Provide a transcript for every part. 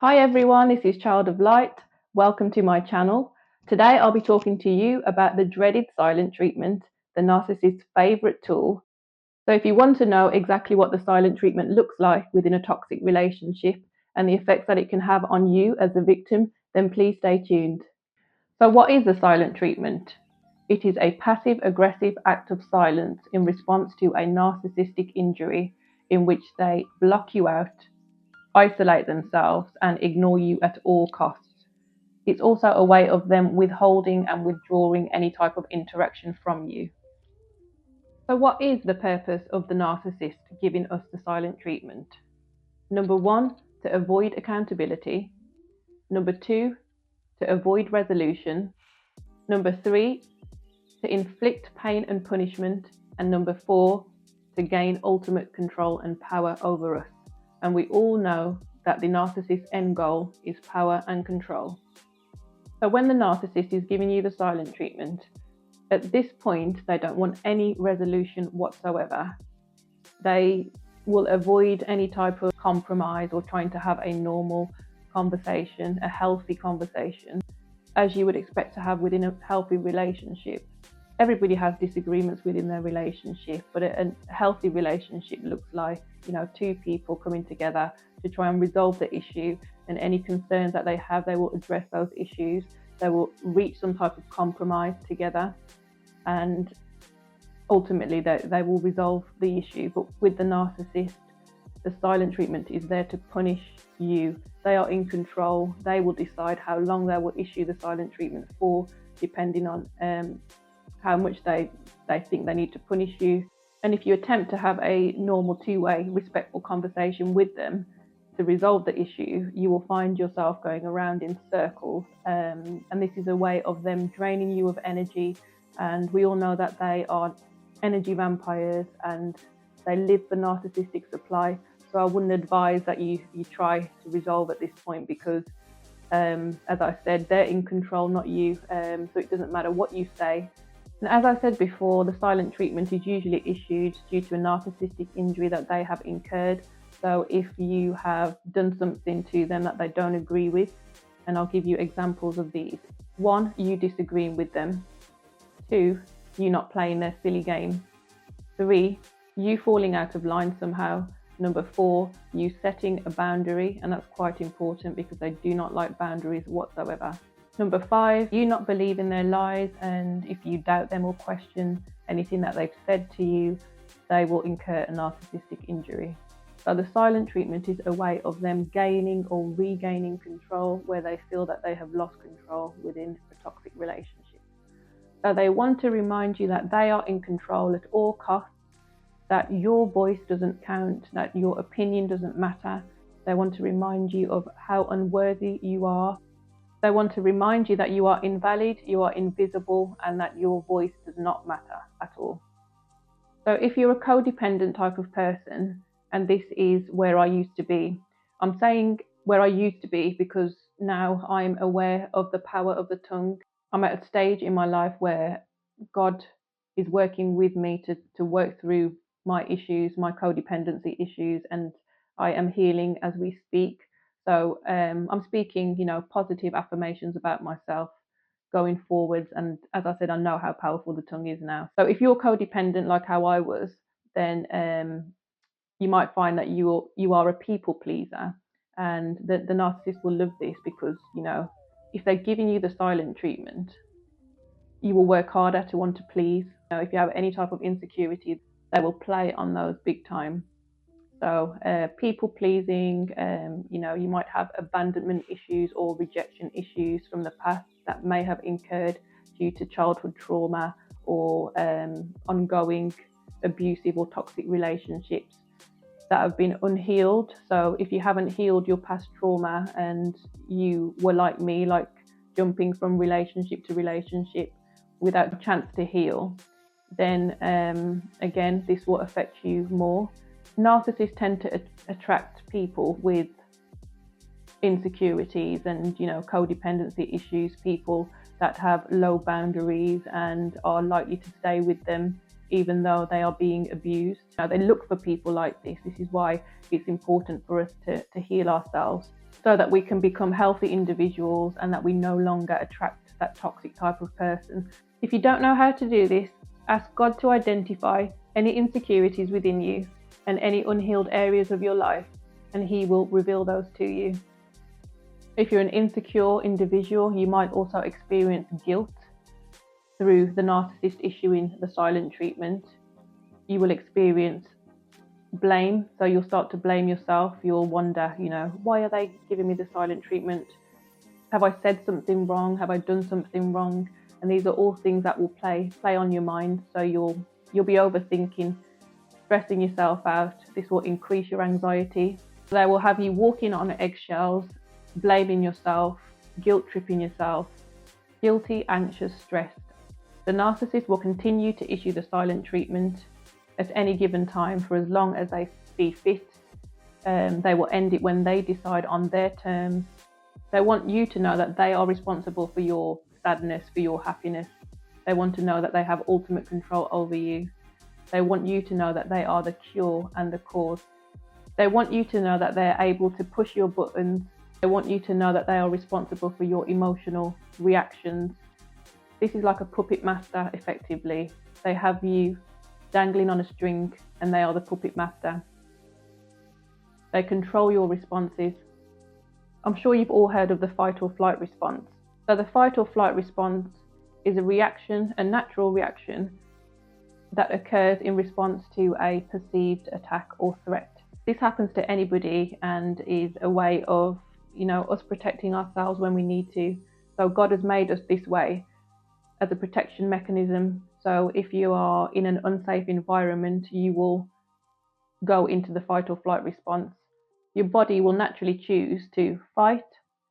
Hi everyone, this is Child of Light. Welcome to my channel. Today I'll be talking to you about the dreaded silent treatment, the narcissist's favorite tool. So if you want to know exactly what the silent treatment looks like within a toxic relationship and the effects that it can have on you as a victim, then please stay tuned. So what is the silent treatment? It is a passive aggressive act of silence in response to a narcissistic injury in which they block you out, isolate themselves, and ignore you at all costs. It's also a way of them withholding and withdrawing any type of interaction from you. So, what is the purpose of the narcissist giving us the silent treatment? Number one, to avoid accountability. Number two, to avoid resolution. Number three, to inflict pain and punishment. And number four, to gain ultimate control and power over us. And we all know that the narcissist's end goal is power and control. So when the narcissist is giving you the silent treatment, at this point, they don't want any resolution whatsoever. They will avoid any type of compromise or trying to have a normal conversation, a healthy conversation, as you would expect to have within a healthy relationship. Everybody has disagreements within their relationship, but a healthy relationship looks like, two people coming together to try and resolve the issue, and any concerns that they have, they will address those issues. They will reach some type of compromise together, and ultimately they will resolve the issue. But with the narcissist, the silent treatment is there to punish you. They are in control. They will decide how long they will issue the silent treatment for, depending on how much they think they need to punish you. And if you attempt to have a normal two-way respectful conversation with them to resolve the issue, you will find yourself going around in circles. And this is a way of them draining you of energy. And we all know that they are energy vampires and they live for narcissistic supply. So I wouldn't advise that you try to resolve at this point, because as I said, they're in control, not you. So it doesn't matter what you say. And as I said before, the silent treatment is usually issued due to a narcissistic injury that they have incurred. So if you have done something to them that they don't agree with, and I'll give you examples of these. 1, you disagreeing with them. 2, you not playing their silly game. 3, you falling out of line somehow. Number 4, you setting a boundary, and that's quite important because they do not like boundaries whatsoever. Number 5, you not believing their lies, and if you doubt them or question anything that they've said to you, they will incur a narcissistic injury. So the silent treatment is a way of them gaining or regaining control where they feel that they have lost control within a toxic relationship. So they want to remind you that they are in control at all costs, that your voice doesn't count, that your opinion doesn't matter. They want to remind you of how unworthy you are. They want to remind you that you are invalid, you are invisible, and that your voice does not matter at all. So if you're a codependent type of person, and this is where I used to be, I'm saying where I used to be because now I'm aware of the power of the tongue. I'm at a stage in my life where God is working with me to work through my issues, my codependency issues, and I am healing as we speak. So I'm speaking, positive affirmations about myself going forwards. And as I said, I know how powerful the tongue is now. So if you're codependent like how I was, then you might find that you are a people pleaser. And the narcissist will love this because, if they're giving you the silent treatment, you will work harder to want to please. If you have any type of insecurity, they will play on those big time. So people pleasing, you might have abandonment issues or rejection issues from the past that may have incurred due to childhood trauma or ongoing abusive or toxic relationships that have been unhealed. So if you haven't healed your past trauma and you were like me, like jumping from relationship to relationship without a chance to heal, then again, this will affect you more. Narcissists tend to attract people with insecurities and, codependency issues, people that have low boundaries and are likely to stay with them even though they are being abused. Now, they look for people like this. This is why it's important for us to heal ourselves so that we can become healthy individuals and that we no longer attract that toxic type of person. If you don't know how to do this, ask God to identify any insecurities within you and any unhealed areas of your life, and He will reveal those to you. If you're an insecure individual, you might also experience guilt through the narcissist issuing the silent treatment. You will experience blame, so you'll start to blame yourself. You'll wonder, why are they giving me the silent treatment? Have I said something wrong? Have I done something wrong? And these are all things that will play on your mind. So you'll be overthinking, stressing yourself out. This will increase your anxiety. They will have you walking on eggshells, blaming yourself, guilt tripping yourself, guilty, anxious, stressed. The narcissist will continue to issue the silent treatment at any given time for as long as they see fit. They will end it when they decide on their terms. They want you to know that they are responsible for your sadness, for your happiness. They want to know that they have ultimate control over you. They want you to know that they are the cure and the cause. They want you to know that they're able to push your buttons. They want you to know that they are responsible for your emotional reactions. This is like a puppet master, effectively. They have you dangling on a string and they are the puppet master. They control your responses. I'm sure you've all heard of the fight or flight response. So the fight or flight response is a reaction, a natural reaction that occurs in response to a perceived attack or threat. This happens to anybody and is a way of, us protecting ourselves when we need to. So God has made us this way as a protection mechanism. So if you are in an unsafe environment, you will go into the fight or flight response. Your body will naturally choose to fight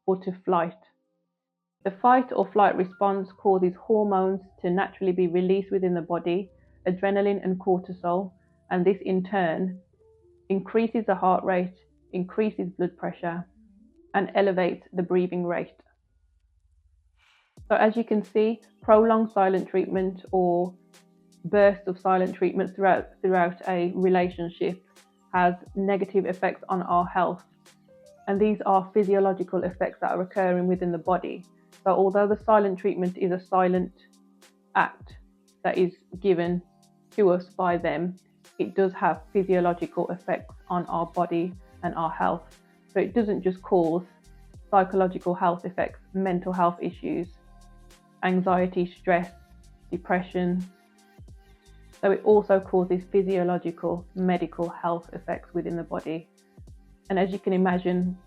or to flight. The fight or flight response causes hormones to naturally be released within the body, adrenaline and cortisol, and this in turn increases the heart rate, increases blood pressure, and elevates the breathing rate. So as you can see, prolonged silent treatment or bursts of silent treatment throughout a relationship has negative effects on our health. And these are physiological effects that are occurring within the body. So although the silent treatment is a silent act that is given to us by them, it does have physiological effects on our body and our health. So it doesn't just cause psychological health effects, mental health issues, anxiety, stress, depression. So it also causes physiological, medical health effects within the body. And as you can imagine,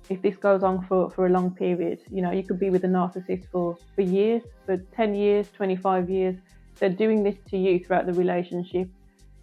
if this goes on for a long period, you could be with a narcissist for years, for 10 years, 25 years. They're doing this to you throughout the relationship.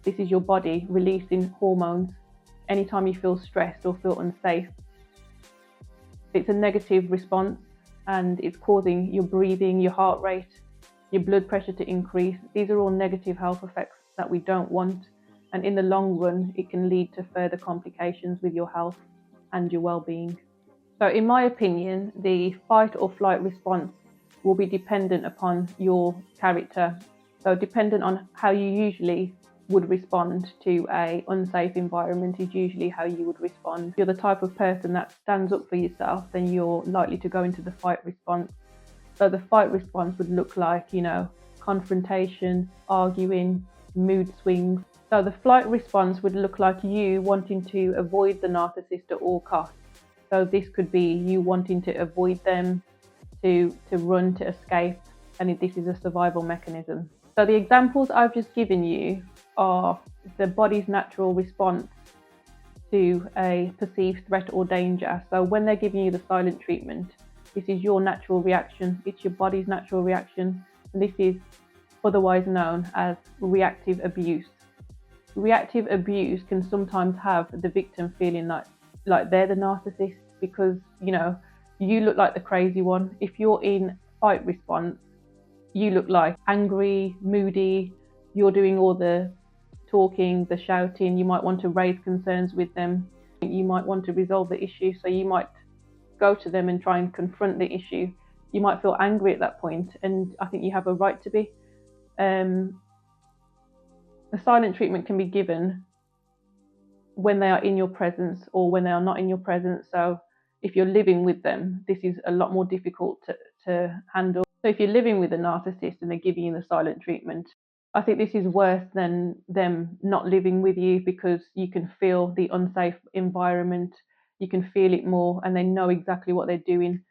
This is your body releasing hormones anytime you feel stressed or feel unsafe. It's a negative response and it's causing your breathing, your heart rate, your blood pressure to increase. These are all negative health effects that we don't want. And in the long run, it can lead to further complications with your health and your well-being. So in my opinion, the fight or flight response will be dependent upon your character. So dependent on how you usually would respond to an unsafe environment is usually how you would respond. If you're the type of person that stands up for yourself, then you're likely to go into the fight response. So the fight response would look like, confrontation, arguing, mood swings. So the flight response would look like you wanting to avoid the narcissist at all costs. So this could be you wanting to avoid them, to run, to escape, and this is a survival mechanism. So the examples I've just given you are the body's natural response to a perceived threat or danger. So when they're giving you the silent treatment, this is your natural reaction. It's your body's natural reaction. And this is otherwise known as reactive abuse. Reactive abuse can sometimes have the victim feeling like they're the narcissist because, you look like the crazy one. If you're in fight response, you look like angry, moody, you're doing all the talking, the shouting, you might want to raise concerns with them, you might want to resolve the issue, so you might go to them and try and confront the issue. You might feel angry at that point, and I think you have a right to be. The silent treatment can be given when they are in your presence or when they are not in your presence. So if you're living with them, this is a lot more difficult to handle. So if you're living with a narcissist and they're giving you the silent treatment, I think this is worse than them not living with you, because you can feel the unsafe environment, you can feel it more, and they know exactly what they're doing.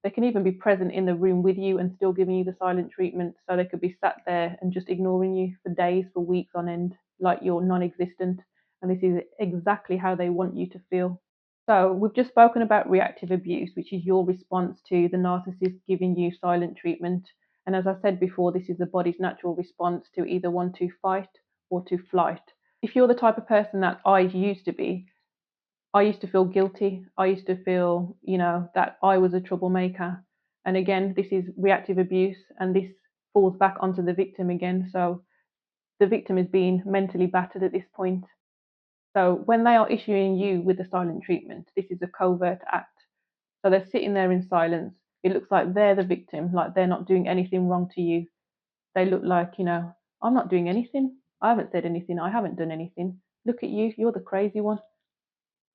They can even be present in the room with you and still giving you the silent treatment. So they could be sat there and just ignoring you for days, for weeks on end, like you're non existent. And this is exactly how they want you to feel. So, we've just spoken about reactive abuse, which is your response to the narcissist giving you silent treatment. And as I said before, this is the body's natural response to either want to fight or to flight. If you're the type of person that I used to be, I used to feel guilty. I used to feel, that I was a troublemaker. And again, this is reactive abuse, and this falls back onto the victim again. So the victim is being mentally battered at this point. So when they are issuing you with the silent treatment, this is a covert act. So they're sitting there in silence. It looks like they're the victim, like they're not doing anything wrong to you. They look like, I'm not doing anything. I haven't said anything. I haven't done anything. Look at you. You're the crazy one.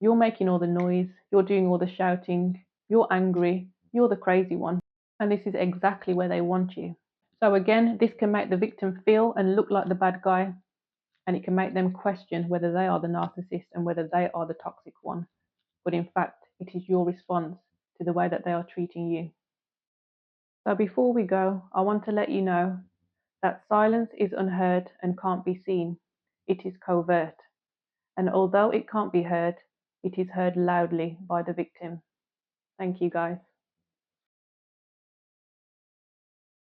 You're making all the noise. You're doing all the shouting. You're angry. You're the crazy one. And this is exactly where they want you. So again, this can make the victim feel and look like the bad guy, and it can make them question whether they are the narcissist and whether they are the toxic one. But in fact, it is your response to the way that they are treating you. So before we go, I want to let you know that silence is unheard and can't be seen. It is covert. And although it can't be heard, it is heard loudly by the victim. Thank you, guys.